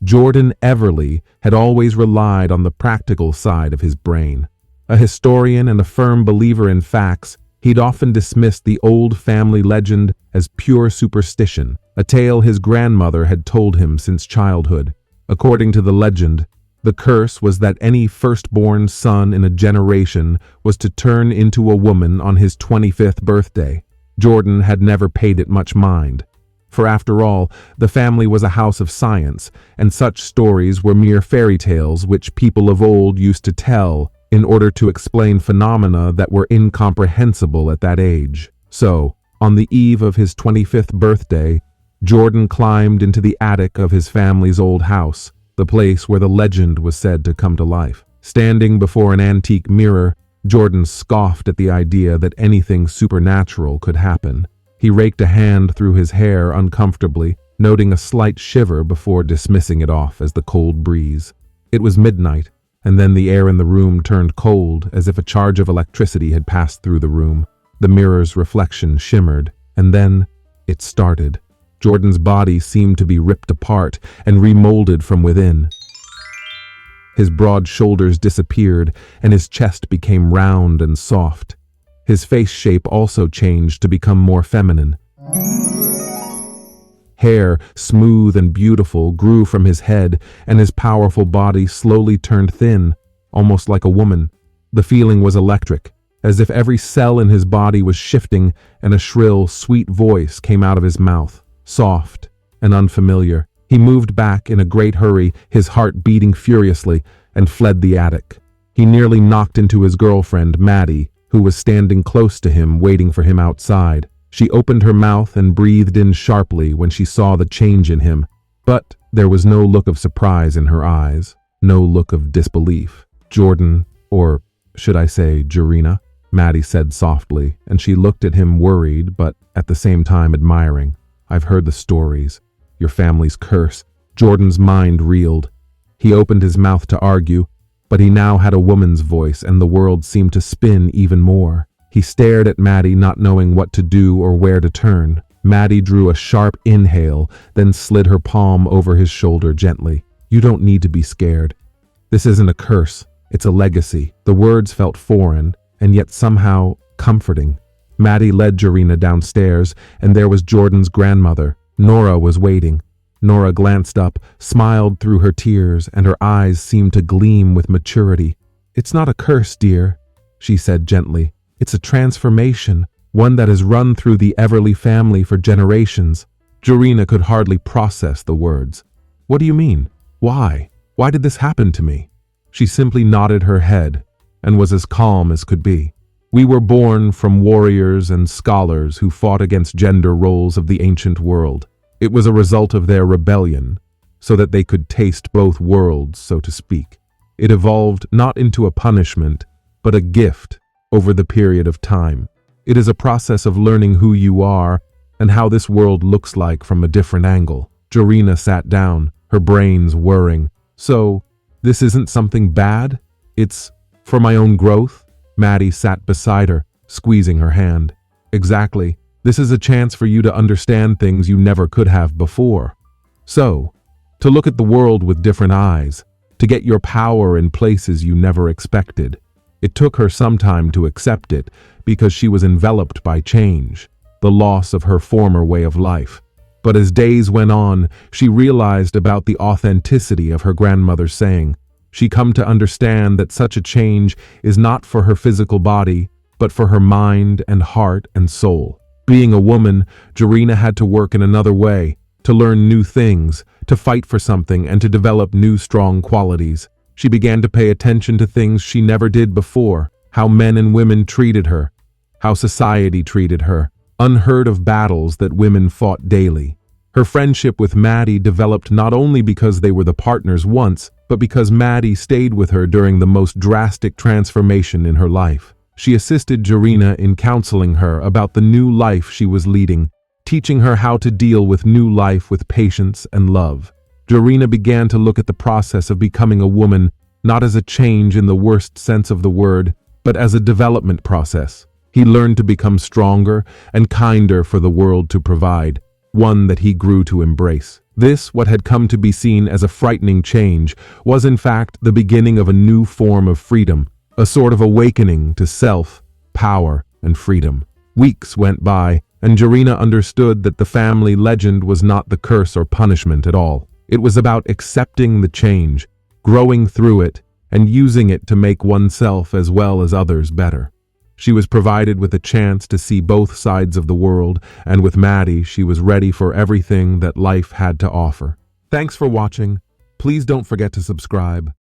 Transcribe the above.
Jordan Everly had always relied on the practical side of his brain. A historian and a firm believer in facts, he'd often dismissed the old family legend as pure superstition, a tale his grandmother had told him since childhood. According to the legend, the curse was that any firstborn son in a generation was to turn into a woman on his 25th birthday. Jordan had never paid it much mind. For after all, the family was a house of science, and such stories were mere fairy tales which people of old used to tell in order to explain phenomena that were incomprehensible at that age. So, on the eve of his 25th birthday, Jordan climbed into the attic of his family's old house, the place where the legend was said to come to life. Standing before an antique mirror, Jordan scoffed at the idea that anything supernatural could happen. He raked a hand through his hair uncomfortably, noting a slight shiver before dismissing it off as the cold breeze. It was midnight, and then the air in the room turned cold, as if a charge of electricity had passed through the room. The mirror's reflection shimmered, and then it started. Jordan's body seemed to be ripped apart and remolded from within. His broad shoulders disappeared, and his chest became round and soft. His face shape also changed to become more feminine. Hair, smooth and beautiful, grew from his head, and his powerful body slowly turned thin, almost like a woman. The feeling was electric, as if every cell in his body was shifting, and a shrill, sweet voice came out of his mouth, soft and unfamiliar. He moved back in a great hurry, his heart beating furiously, and fled the attic. He nearly knocked into his girlfriend, Maddie, who was standing close to him, waiting for him outside. She opened her mouth and breathed in sharply when she saw the change in him, but there was no look of surprise in her eyes, no look of disbelief. "Jordan, or should I say Jorina?" Maddie said softly, and she looked at him worried, but at the same time admiring. "I've heard the stories. Your family's curse." Jordan's mind reeled. He opened his mouth to argue, but he now had a woman's voice, and the world seemed to spin even more. He stared at Maddie, not knowing what to do or where to turn. Maddie drew a sharp inhale, then slid her palm over his shoulder gently. "You don't need to be scared. This isn't a curse, it's a legacy." The words felt foreign, and yet somehow comforting. Maddie led Jorina downstairs, and there was Jordan's grandmother. Nora was waiting. Nora glanced up, smiled through her tears, and her eyes seemed to gleam with maturity. "It's not a curse, dear," she said gently. "It's a transformation, one that has run through the Everly family for generations." Jorina could hardly process the words. "What do you mean? Why? Why did this happen to me?" She simply nodded her head and was as calm as could be. "We were born from warriors and scholars who fought against gender roles of the ancient world. It was a result of their rebellion, so that they could taste both worlds, so to speak. It evolved not into a punishment, but a gift over the period of time. It is a process of learning who you are and how this world looks like from a different angle." Jorina sat down, her brains whirring. "So, this isn't something bad? It's for my own growth?" Maddie sat beside her, squeezing her hand. "Exactly. This is a chance for you to understand things you never could have before. So, to look at the world with different eyes, to get your power in places you never expected." It took her some time to accept it because she was enveloped by change, the loss of her former way of life. But as days went on, she realized about the authenticity of her grandmother's saying. She come to understand that such a change is not for her physical body, but for her mind and heart and soul. Being a woman, Jorina had to work in another way, to learn new things, to fight for something, and to develop new strong qualities. She began to pay attention to things she never did before, how men and women treated her, how society treated her, unheard of battles that women fought daily. Her friendship with Maddie developed not only because they were the partners once, but because Maddie stayed with her during the most drastic transformation in her life. She assisted Jorina in counseling her about the new life she was leading, teaching her how to deal with new life with patience and love. Jorina began to look at the process of becoming a woman not as a change in the worst sense of the word, but as a development process. He learned to become stronger and kinder for the world to provide, one that he grew to embrace. This, what had come to be seen as a frightening change, was in fact the beginning of a new form of freedom, a sort of awakening to self, power, and freedom. Weeks went by, and Jarina understood that the family legend was not the curse or punishment at all. It was about accepting the change, growing through it, and using it to make oneself as well as others better. She was provided with a chance to see both sides of the world, and with Maddie, she was ready for everything that life had to offer. Thanks for watching. Please don't forget to subscribe.